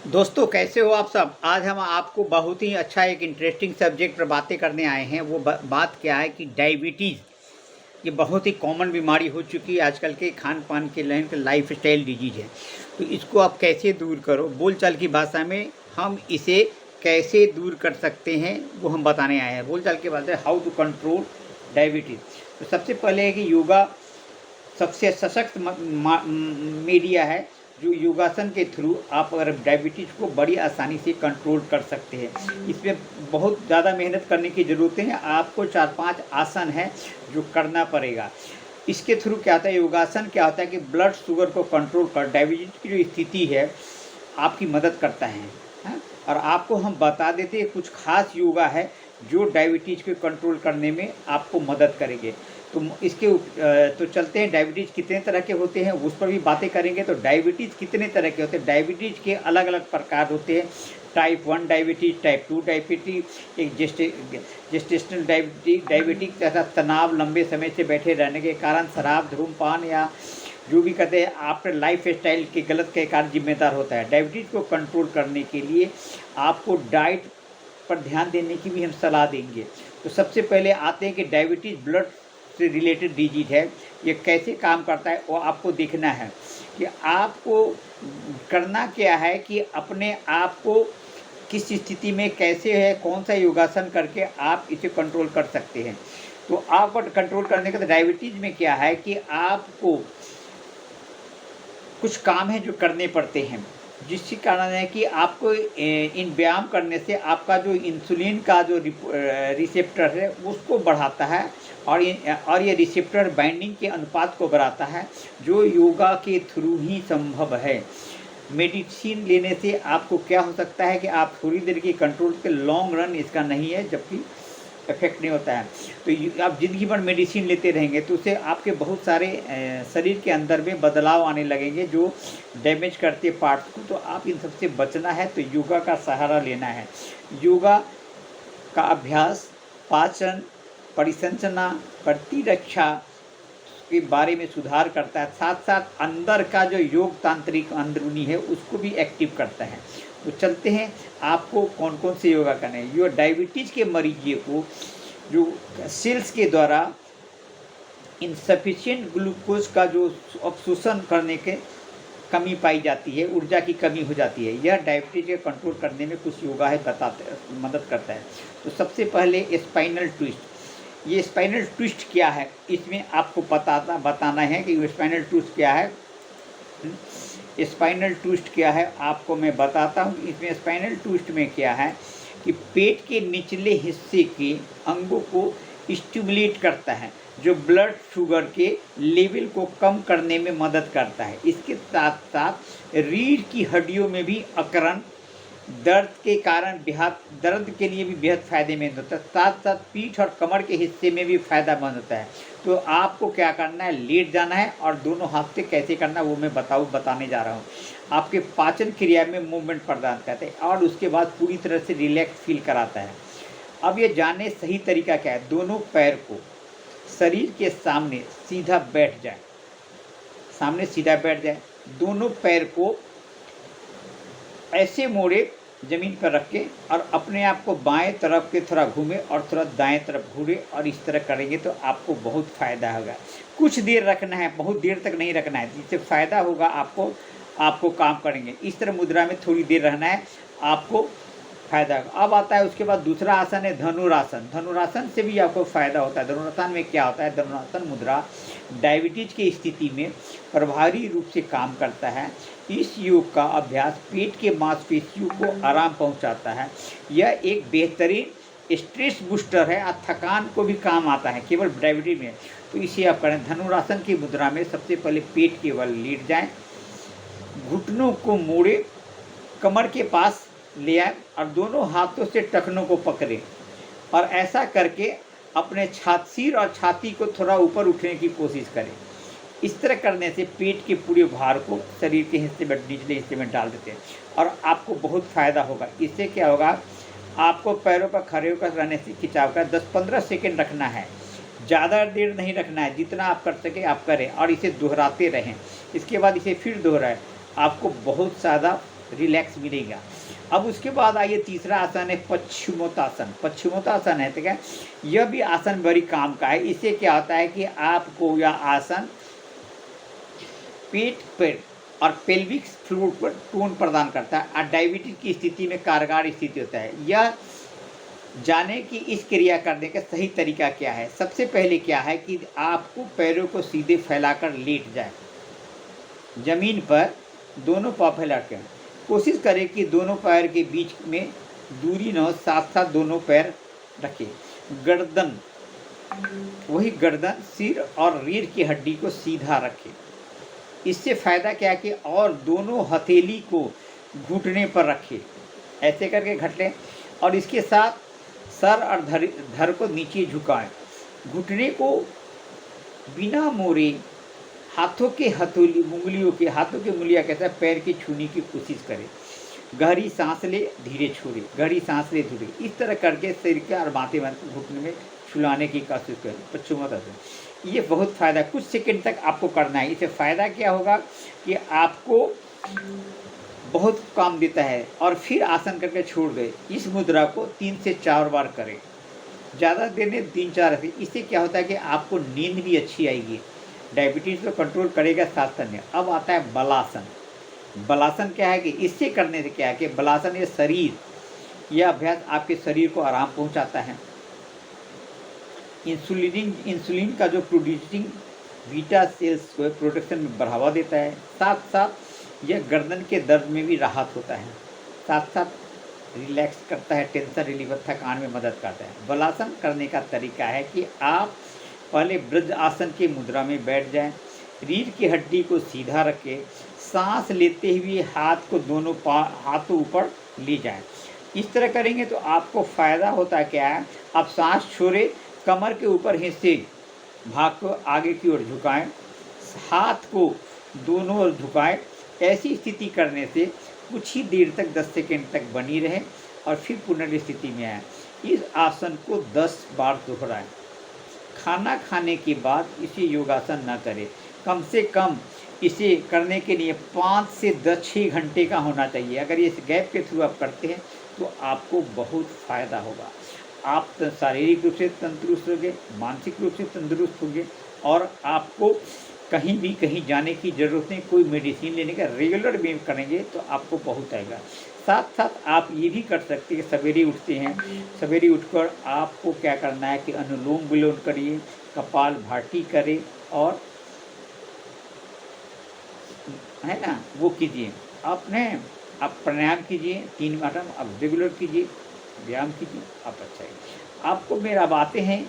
दोस्तों कैसे हो आप सब। आज हम आपको बहुत ही अच्छा एक इंटरेस्टिंग सब्जेक्ट पर बातें करने आए हैं। वो बात क्या है कि डायबिटीज़ ये बहुत ही कॉमन बीमारी हो चुकी है आजकल के खान पान के लाइफ स्टाइल डिजीज है। तो इसको आप कैसे दूर करो, बोलचाल की भाषा में हम इसे कैसे दूर कर सकते हैं वो हम बताने आए हैं। बोलचाल की भाषा हाउ टू कंट्रोल डायबिटीज़। तो सबसे पहले है कि योगा सबसे सशक्त मीडिया है जो योगासन के थ्रू आप अगर डायबिटीज़ को बड़ी आसानी से कंट्रोल कर सकते हैं। इसमें बहुत ज़्यादा मेहनत करने की ज़रूरत है। आपको 4-5 आसन है जो करना पड़ेगा। इसके थ्रू क्या होता है, योगासन क्या होता है कि ब्लड शुगर को कंट्रोल कर डायबिटीज़ की जो स्थिति है आपकी मदद करता है। और आपको हम बता देते हैं कुछ खास योगा है जो डायबिटीज़ को कंट्रोल करने में आपको मदद करेंगे। तो इसके तो चलते हैं, डायबिटीज़ कितने तरह के होते हैं उस पर भी बातें करेंगे। तो डायबिटीज़ कितने तरह के होते हैं, डायबिटीज़ के अलग अलग प्रकार होते हैं। टाइप 1 डायबिटीज़, टाइप 2 डायबिटीज़, एक जेस्टेशनल डायबिटीज़ तथा तनाव, लंबे समय से बैठे रहने के कारण, शराब, धूम्रपान या जो भी कहते हैं आपके लाइफ स्टाइल के गलत के कारण जिम्मेदार होता है। डायबिटीज़ को कंट्रोल करने के लिए आपको डाइट पर ध्यान देने की भी हम सलाह देंगे। तो सबसे पहले आते हैं कि डायबिटीज़ ब्लड से रिलेटेड डिजीज है। ये कैसे काम करता है वो आपको देखना है कि आपको करना क्या है कि अपने आप को किस स्थिति में कैसे है, कौन सा योगासन करके आप इसे कंट्रोल कर सकते हैं। तो आपको कंट्रोल करने का तो डायबिटीज़ में क्या है कि आपको कुछ काम है जो करने पड़ते हैं, जिसके कारण है कि आपको इन व्यायाम करने से आपका जो इंसुलिन का जो रिसेप्टर है उसको बढ़ाता है और ये रिसेप्टर बाइंडिंग के अनुपात को बढ़ाता है जो योगा के थ्रू ही संभव है। मेडिसिन लेने से आपको क्या हो सकता है कि आप थोड़ी देर की कंट्रोल के लॉन्ग रन इसका नहीं है, जबकि इफेक्ट नहीं होता है। तो आप ज़िंदगी भर मेडिसिन लेते रहेंगे तो उससे आपके बहुत सारे शरीर के अंदर में बदलाव आने लगेंगे जो डैमेज करते पार्ट्स को। तो आप इन सबसे बचना है तो योगा का सहारा लेना है। योगा का अभ्यास पाचन, परिसंचना, प्रतिरक्षा के बारे में सुधार करता है, साथ साथ अंदर का जो योग तांत्रिक अंदरूनी है उसको भी एक्टिव करता है। तो चलते हैं आपको कौन कौन से योगा करने हैं। यो डायबिटीज़ के मरीज को जो सेल्स के द्वारा इनसफिशिएंट ग्लूकोज का जो अवशोषण करने के कमी पाई जाती है, ऊर्जा की कमी हो जाती है, यह डायबिटीज को कंट्रोल करने में कुछ योगा है मदद करता है। तो सबसे पहले स्पाइनल ट्विस्ट। ये स्पाइनल ट्विस्ट क्या है इसमें आपको बताना है कि स्पाइनल ट्विस्ट क्या है। स्पाइनल ट्विस्ट क्या है आपको मैं बताता हूँ। इसमें स्पाइनल ट्विस्ट में क्या है कि पेट के निचले हिस्से के अंगों को स्टिमुलेट करता है जो ब्लड शुगर के लेवल को कम करने में मदद करता है। इसके साथ साथ रीढ़ की हड्डियों में भी अकड़न, दर्द के कारण दर्द के लिए भी बेहद फायदेमंद होता है। साथ साथ पीठ और कमर के हिस्से में भी फायदेमंद होता है। तो आपको क्या करना है, लेट जाना है और दोनों हाथ से कैसे करना है वो मैं बताने जा रहा हूँ। आपके पाचन क्रिया में मूवमेंट प्रदान करते हैं और उसके बाद पूरी तरह से रिलैक्स फील कराता है। अब ये जाने सही तरीका क्या है। दोनों पैर को शरीर के सामने सीधा बैठ जाए, दोनों पैर को ऐसे मोड़े ज़मीन पर रख के और अपने आप को बाएं तरफ के थोड़ा घूमे और थोड़ा दाएं तरफ घूरे और इस तरह करेंगे तो आपको बहुत फ़ायदा होगा। कुछ देर रखना है, बहुत देर तक नहीं रखना है, जिससे फ़ायदा होगा आपको काम करेंगे। इस तरह मुद्रा में थोड़ी देर रहना है, आपको फायदा होगा। अब आता है उसके बाद दूसरा आसन है धनुरासन। धनुरासन से भी आपको फ़ायदा होता है। धनुरासन में क्या होता है, धनुरासन मुद्रा डायबिटीज़ की स्थिति में प्रभावी रूप से काम करता है। इस योग का अभ्यास पेट के मांसपेशियों को आराम पहुंचाता है। यह एक बेहतरीन स्ट्रेस बूस्टर है और थकान को भी काम आता है केवल डायबिटीज में। तो इसे आप करें। धनुरासन की मुद्रा में सबसे पहले पेट के बल लेट जाएं, घुटनों को मोड़े, कमर के पास ले आए और दोनों हाथों से टखनों को पकड़ें और ऐसा करके अपने सिर और छाती को थोड़ा ऊपर उठने की कोशिश करें। इस तरह करने से पेट के पूरे भार को शरीर के हिस्से में, निचले हिस्से में डाल देते हैं और आपको बहुत फ़ायदा होगा। इससे क्या होगा, आपको पैरों पर खड़े होकर रहने से खिंचाव का 10-15 सेकेंड रखना है, ज़्यादा देर नहीं रखना है। जितना आप कर सके आप करें और इसे दोहराते रहें। इसके बाद इसे फिर दोहराएं। आपको बहुत ज़्यादा रिलैक्स मिलेगा। अब उसके बाद आइए तीसरा आसन है पश्चिमोत्तासन। पश्चिमोत्तासन है, ठीक है, यह भी आसन बड़ी काम का है। इससे क्या होता है कि आपको यह आसन पेट पर और पेल्विक फ्लोर पर टोन प्रदान करता है और डायबिटीज की स्थिति में कारगर स्थिति होता है। यह जाने कि इस क्रिया करने का सही तरीका क्या है। सबसे पहले क्या है कि आपको पैरों को सीधे फैलाकर लेट जाए, जमीन पर दोनों पाँव फैला कर कोशिश करें कि दोनों पैर के बीच में दूरी न हो, साथ साथ दोनों पैर रखें। गर्दन, वही गर्दन, सिर और रीढ़ की हड्डी को सीधा रखें। इससे फ़ायदा क्या है कि और दोनों हथेली को घुटने पर रखें, ऐसे करके घट लें। और इसके साथ सर और धड़ को नीचे झुकाएं। घुटने को बिना मोड़े हाथों के हथेली उंगलियों के हाथों की उंगलियां के साथ पैर की छूने की कोशिश करें। गहरी सांस ले, धीरे छोड़े, गहरी सांस ले, धीरे। इस तरह करके सिर के और माथे में घुटने में छुलाने की कोशिश करें। पश्चिमोत्तासन ये बहुत फ़ायदा, कुछ सेकंड तक आपको करना है। इससे फ़ायदा क्या होगा कि आपको बहुत काम देता है। और फिर आसन करके छोड़ दें। इस मुद्रा को 3 से 4 बार करें, ज़्यादा देर में 3-4 ऐसे। इससे क्या होता है कि आपको नींद भी अच्छी आएगी, डायबिटीज़ को कंट्रोल करेगा साथ साथ। अब आता है बलासन। बलासन क्या है कि इससे करने से क्या है कि बलासन ये शरीर, यह अभ्यास आपके शरीर को आराम पहुंचाता है। इंसुलिन का जो प्रोड्यूसिंग बीटा सेल्स को प्रोडक्शन में बढ़ावा देता है। साथ साथ यह गर्दन के दर्द में भी राहत होता है, साथ साथ रिलैक्स करता है, टेंशन रिलीवर, थकान में मदद करता है। बलासन करने का तरीका है कि आप पहले वृद्ध आसन की मुद्रा में बैठ जाएं, रीढ़ की हड्डी को सीधा रखें, सांस लेते हुए हाथ को दोनों हाथों ऊपर ले जाएं। इस तरह करेंगे तो आपको फ़ायदा होता है क्या है, आप सांस छोड़े, कमर के ऊपर हिस्से भाग को आगे की ओर झुकाएं, हाथ को दोनों ओर झुकाएं। ऐसी स्थिति करने से कुछ ही देर तक 10 सेकंड तक बनी रहे और फिर पुनर्स्थिति में आए। इस आसन को 10 बार दोहराएं। खाना खाने के बाद इसे योगासन न करें। कम से कम इसे करने के लिए 5 से 6 घंटे का होना चाहिए। अगर इस गैप के थ्रू आप करते हैं तो आपको बहुत फ़ायदा होगा। आप शारीरिक रूप से तंदुरुस्त होंगे, मानसिक रूप से तंदुरुस्त होंगे और आपको कहीं जाने की ज़रूरत नहीं, कोई मेडिसिन लेने का। रेगुलर में करेंगे तो आपको बहुत आएगा। साथ साथ आप ये भी कर सकते हैं, सवेरे उठते हैं, सवेरे उठकर आपको क्या करना है कि अनुलोम विलोम करिए, कपाल भाती करें और है ना वो कीजिए। आप प्राणायाम कीजिए, 3 बार आप रेगुलर कीजिए, व्यायाम कीजिए, आप अच्छा है। आपको मेरा बातें हैं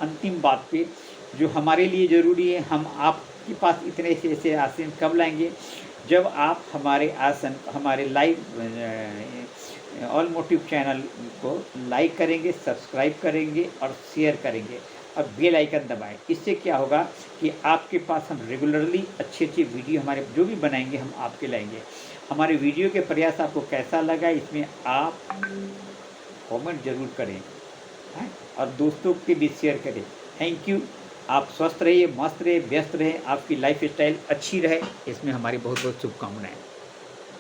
अंतिम बात पे जो हमारे लिए ज़रूरी है। हम आपके पास इतने से ऐसे आसन कब लाएंगे, जब आप हमारे आसन, हमारे लाइव ऑल मोटिव चैनल को लाइक करेंगे, सब्सक्राइब करेंगे और शेयर करेंगे और बेल आइकन दबाएं। इससे क्या होगा कि आपके पास हम रेगुलरली अच्छे वीडियो हमारे जो भी बनाएंगे हम आपके लाएंगे। हमारे वीडियो के प्रयास आपको कैसा लगा इसमें आप कमेंट ज़रूर करें हैं और दोस्तों के भी शेयर करें। Thank you. आप स्वस्थ रहिए, मस्त रहिए, व्यस्त रहें, आपकी लाइफ स्टाइल अच्छी रहे, इसमें हमारी बहुत बहुत शुभकामनाएं।